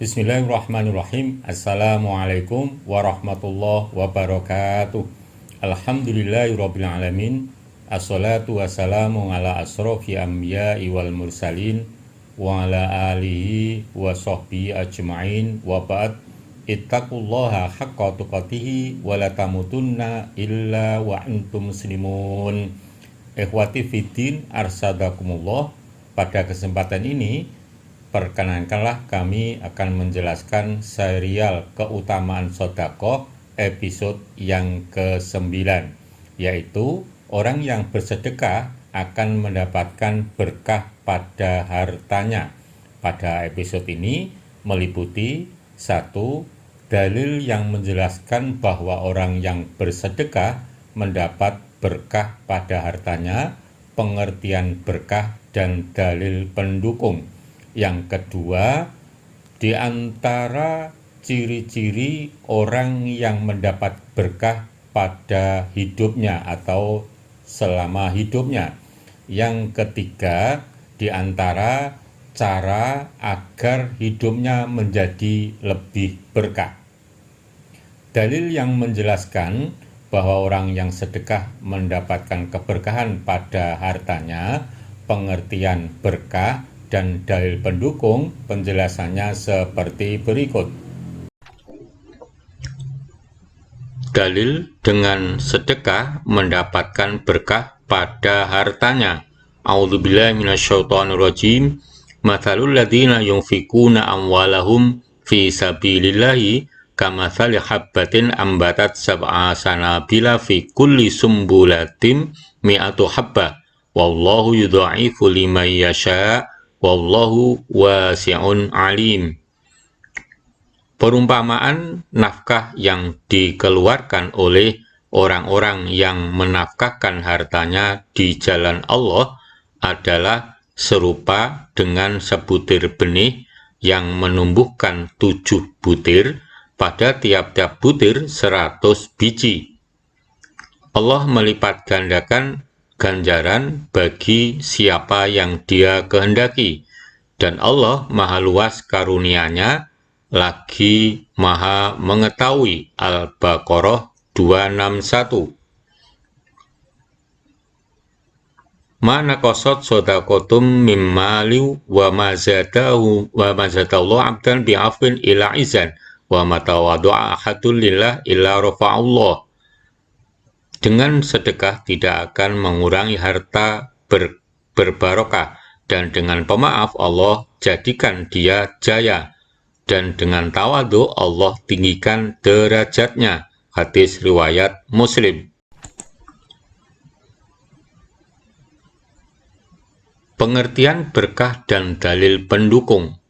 Bismillahirrahmanirrahim. Assalamualaikum warahmatullahi wabarakatuh. Alhamdulillahirabbil alamin. Assalatu wassalamu ala asrofi anbiya'i wal mursalin wa ala alihi wa sahbihi ajma'in wa ba'd. Ittaqullaha haqqa tuqatih wa la tamutunna illa wa antum muslimun. Ikhwati fiddin arsadakumullah. Pada kesempatan ini perkenankanlah kami akan menjelaskan serial keutamaan sedekah episode yang ke-9, yaitu orang yang bersedekah akan mendapatkan berkah pada hartanya. Pada episode ini meliputi 1. Dalil yang menjelaskan bahwa orang yang bersedekah mendapat berkah pada hartanya, pengertian berkah dan dalil pendukung. Yang kedua, di antara ciri-ciri orang yang mendapat berkah pada hidupnya atau selama hidupnya. Yang ketiga, di antara cara agar hidupnya menjadi lebih berkah. Dalil yang menjelaskan bahwa orang yang sedekah mendapatkan keberkahan pada hartanya, pengertian berkah, dan dalil pendukung penjelasannya seperti berikut. Dalil dengan sedekah mendapatkan berkah pada hartanya. A'udzubillahi minasyaitonirrajim. Matsalul ladzina yunfikuna amwalahum fi sabilillahi kamatsali habbatin ambatat sab'a sanabila fi kulli sumbulatin mi'atu habbah. Wallahu yudha'ifu liman yasha'. Wallahu wasi'un alim. Perumpamaan nafkah yang dikeluarkan oleh orang-orang yang menafkahkan hartanya di jalan Allah adalah serupa dengan sebutir benih yang menumbuhkan 7 butir, pada tiap-tiap butir 100 biji. Allah melipat gandakan ganjaran bagi siapa yang Dia kehendaki, dan Allah maha luas karunia-Nya lagi maha mengetahui. Al-Baqarah 261. Ma naqasat shadaqatum mimmali wa ma zadallahu 'abdan bi'afwin ila izan wa ma tawaddu'a ahadun lillah illa rafa'allah. Dengan sedekah tidak akan mengurangi harta berbarokah, dan dengan pemaaf Allah jadikan dia jaya, dan dengan tawadhu Allah tinggikan derajatnya. Hadis riwayat Muslim. Pengertian berkah dan dalil pendukung.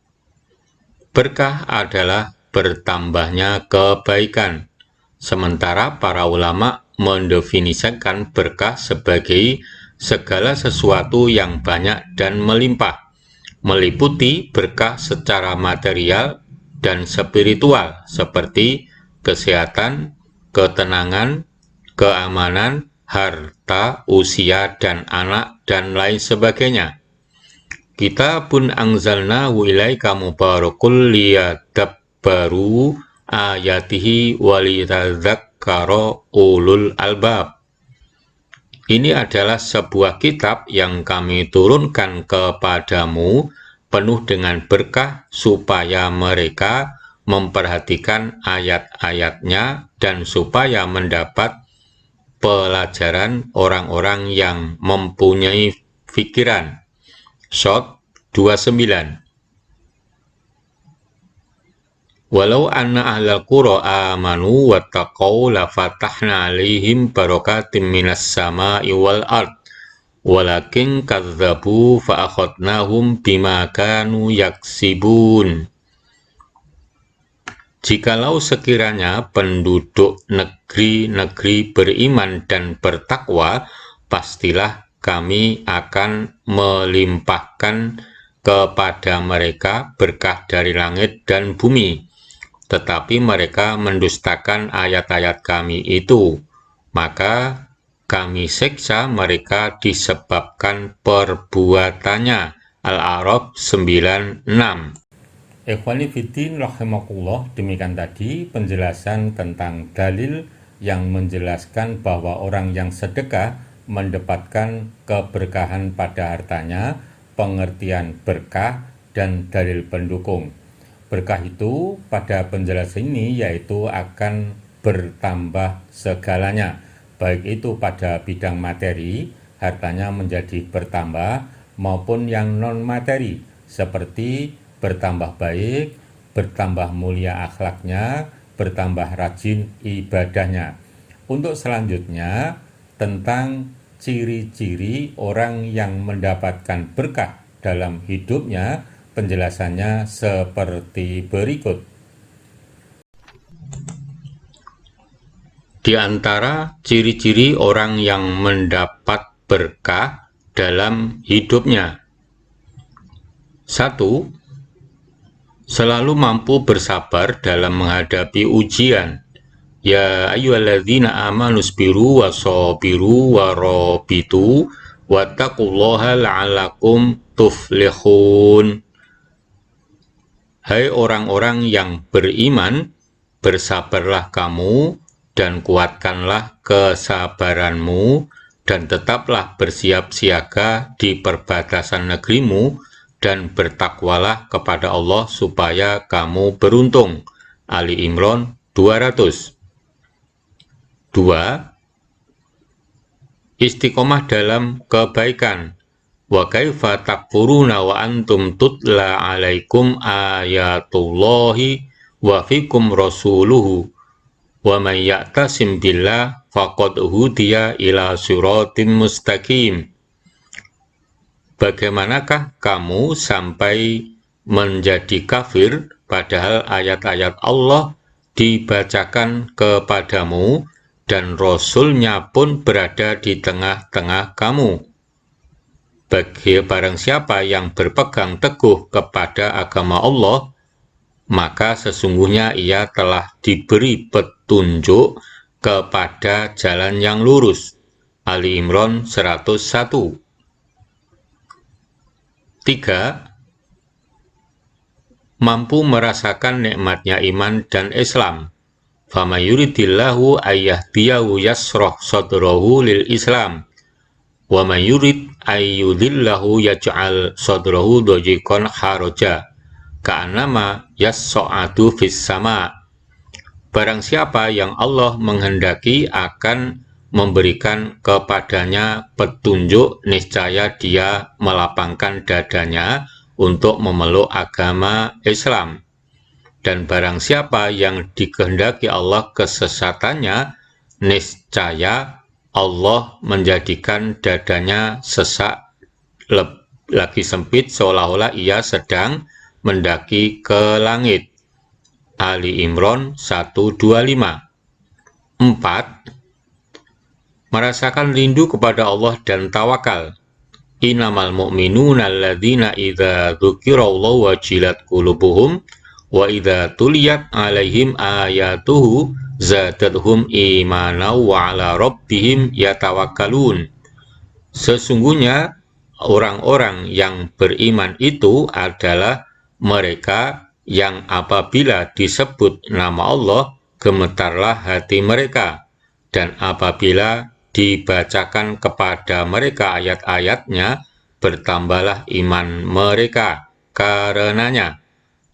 Berkah adalah bertambahnya kebaikan, sementara para ulama mendefinisikan berkah sebagai segala sesuatu yang banyak dan melimpah, meliputi berkah secara material dan spiritual seperti kesehatan, ketenangan, keamanan, harta, usia, dan anak, dan lain sebagainya. Kitabun anzalnahu ilaika mubarakul liyadabbaru ayatihi waliyatadzakkara ulul albab. Ini adalah sebuah kitab yang kami turunkan kepadamu penuh dengan berkah supaya mereka memperhatikan ayat-ayatnya dan supaya mendapat pelajaran orang-orang yang mempunyai pikiran. Shot 29. Walau anna ahlal qura amanu wattaqau lafatahna alaihim barakatim minas sama'i wal ard walakin kadzabu fa akhadnahum bima kanu yaksibun. Jikalau sekiranya penduduk negeri-negeri beriman dan bertakwa, pastilah kami akan melimpahkan kepada mereka berkah dari langit dan bumi. Tetapi mereka mendustakan ayat-ayat kami itu, maka kami siksa mereka disebabkan perbuatannya. Al-A'raf 96. Ikhwani fiddin rahimakumullah, demikian tadi penjelasan tentang dalil yang menjelaskan bahwa orang yang sedekah mendapatkan keberkahan pada hartanya, pengertian berkah, dan dalil pendukung. Berkah itu pada penjelasan ini yaitu akan bertambah segalanya, baik itu pada bidang materi, hartanya menjadi bertambah, maupun yang non-materi, seperti bertambah baik, bertambah mulia akhlaknya, bertambah rajin ibadahnya. Untuk selanjutnya, tentang ciri-ciri orang yang mendapatkan berkah dalam hidupnya, penjelasannya seperti berikut. Di antara ciri-ciri orang yang mendapat berkah dalam hidupnya: 1. Selalu mampu bersabar dalam menghadapi ujian. Ya ayyuhalladzina amanu sabiru wasabiru warabitu wattaqullaha la'allakum tuflihun. Hai orang-orang yang beriman, bersabarlah kamu dan kuatkanlah kesabaranmu, dan tetaplah bersiap siaga di perbatasan negerimu, dan bertakwalah kepada Allah supaya kamu beruntung. Ali Imran 200. 2. Istiqomah dalam kebaikan. Wa kaifa takfuruna wa antum tutla alaikum ayatullahi wa fikum rasuluhu wa man ya'tasim billah faqad hudiya ila siratin mustaqim. Bagaimanakah kamu sampai menjadi kafir padahal ayat-ayat Allah dibacakan kepadamu dan Rasul-Nya pun berada di tengah-tengah kamu? Bagi barang siapa yang berpegang teguh kepada agama Allah, maka sesungguhnya ia telah diberi petunjuk kepada jalan yang lurus. Ali Imran 101. 3. Mampu merasakan nikmatnya iman dan Islam. Faman yuridillahu ayyahdiyahu yasroh sadrahu lil Islam. Wa man yurid ayyudillahu yaj'al sadrahu dojikan haraja ka'annama yas'adu fis sama. Barang siapa yang Allah menghendaki akan memberikan kepadanya petunjuk, niscaya dia melapangkan dadanya untuk memeluk agama Islam. Dan barang siapa yang dikehendaki Allah kesesatannya, niscaya Allah menjadikan dadanya sesak lagi sempit, seolah-olah ia sedang mendaki ke langit. Ali Imran 125. 4. Merasakan rindu kepada Allah dan tawakal. Innamal mu'minuna alladzina idza dzukirallahu wajilat qulubuhum wa idza tuliyat alaihim ayatuhu zadatuhum imanan wa ala rabbihim yatawakkalun. Sesungguhnya orang-orang yang beriman itu adalah mereka yang apabila disebut nama Allah, gemetarlah hati mereka, dan apabila dibacakan kepada mereka ayat-ayatnya, bertambahlah iman mereka karenanya,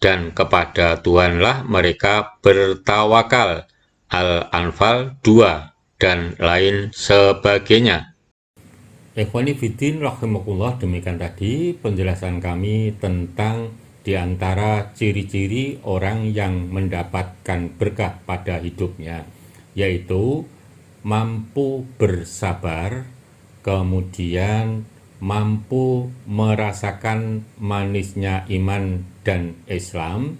dan kepada Tuhanlah mereka bertawakal. Al-Anfal 2 dan lain sebagainya. Ikhwani fiddin rahimakumullah, demikian tadi penjelasan kami tentang di antara ciri-ciri orang yang mendapatkan berkah pada hidupnya, yaitu mampu bersabar, kemudian mampu merasakan manisnya iman dan Islam,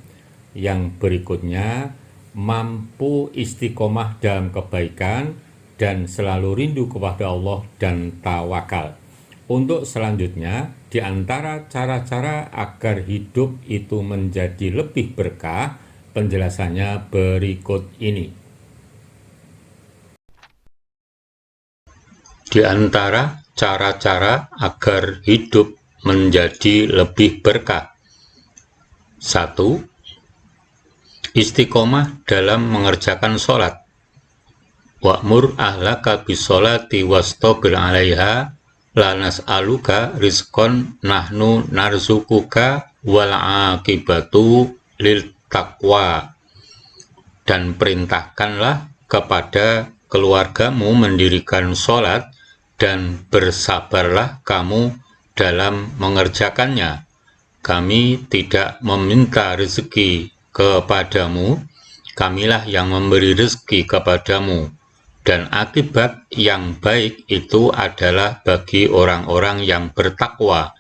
yang berikutnya mampu istiqomah dalam kebaikan dan selalu rindu kepada Allah dan tawakal. Untuk selanjutnya, di antara cara-cara agar hidup itu menjadi lebih berkah, penjelasannya berikut ini. Di antara cara-cara agar hidup menjadi lebih berkah. 1. Istiqomah dalam mengerjakan sholat. Wa'mur ahlaka bisolati wastabir 'alaiha la nas'aluka rizqan nahnu narzukuka wal 'aqibatu lil taqwa. Dan perintahkanlah kepada keluargamu mendirikan sholat dan bersabarlah kamu dalam mengerjakannya. Kami tidak meminta rezeki kepadamu, kamilah yang memberi rezeki kepadamu, dan akibat yang baik itu adalah bagi orang-orang yang bertakwa.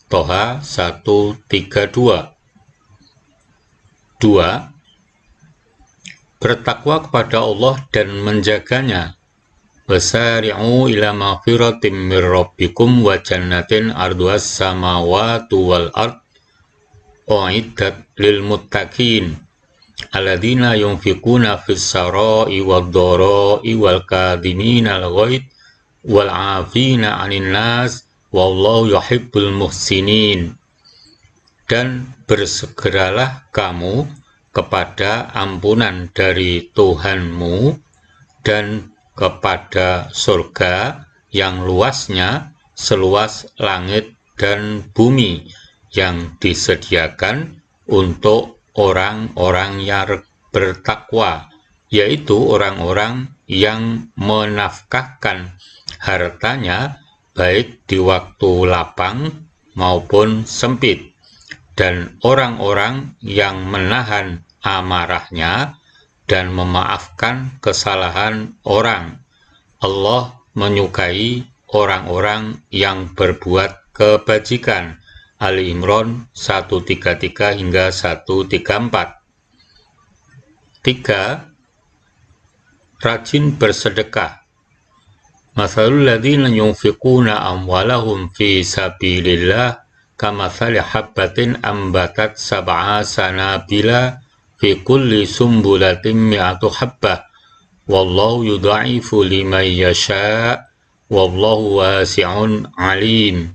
Toha 132. 2. Bertakwa kepada Allah dan menjaganya. Wasari'u ila maghfiratin min rabbikum wa jannatin arduhas samawati wal ard u'iddat lil muttaqin alladzina yunfiquna fis sarai wad dharai wal kadhimina al ghaidh wal 'afina 'anil nas wallahu yuhibbul muhsinin. Dan bersegeralah kamu kepada ampunan dari Tuhanmu dan kepada surga yang luasnya seluas langit dan bumi, yang disediakan untuk orang-orang yang bertakwa, yaitu orang-orang yang menafkahkan hartanya baik di waktu lapang maupun sempit, dan orang-orang yang menahan amarahnya dan memaafkan kesalahan orang. Allah menyukai orang-orang yang berbuat kebajikan. Ali Imran 133 hingga 134. 3. Rajin bersedekah. Mathalul ladzina yunfiquna amwalahum fi sabilillah kamathali habbatin ambatat sab'a sanabila fi kulli sumbulatin mi'atu habbah wallahu yudha'ifu liman yasha' wallahu wasi'un alim.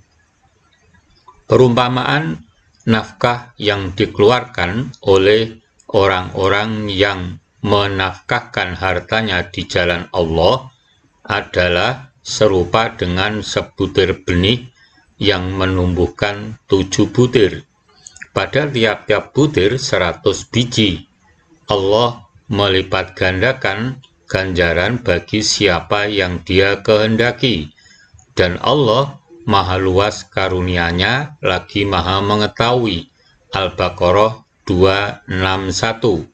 Perumpamaan nafkah yang dikeluarkan oleh orang-orang yang menafkahkan hartanya di jalan Allah adalah serupa dengan sebutir benih yang menumbuhkan 7 butir. Pada tiap-tiap butir 100 biji. Allah melipat gandakan ganjaran bagi siapa yang Dia kehendaki. Dan Allah Maha luas karunia-Nya, lagi Maha mengetahui. Al-Baqarah 261.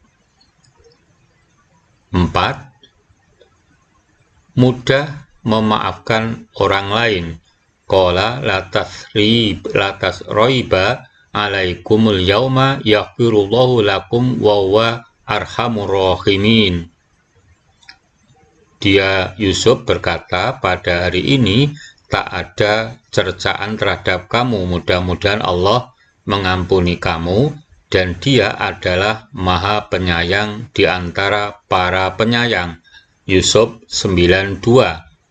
4. Mudah memaafkan orang lain. Qala la tasroiba alaikumul yauma yaghfirullahu lakum wa huwa arhamur rahimin. Dia Yusuf berkata, pada hari ini tak ada cercaan terhadap kamu, mudah-mudahan Allah mengampuni kamu, dan Dia adalah Maha Penyayang di antara para penyayang. Yusuf 92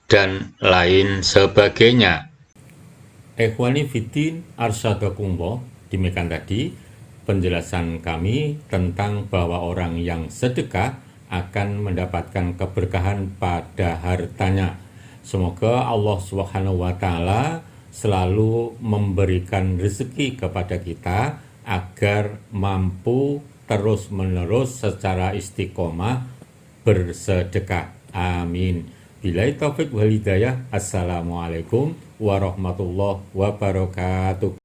dan lain sebagainya. Ikhwani fiddin arsyadakumullah, demikian tadi penjelasan kami tentang bahwa orang yang sedekah akan mendapatkan keberkahan pada hartanya. Semoga Allah Subhanahu wa Ta'ala selalu memberikan rezeki kepada kita agar mampu terus-menerus secara istiqomah bersedekah. Amin. Billahi taufiq wal hidayah. Assalamualaikum warahmatullahi wabarakatuh.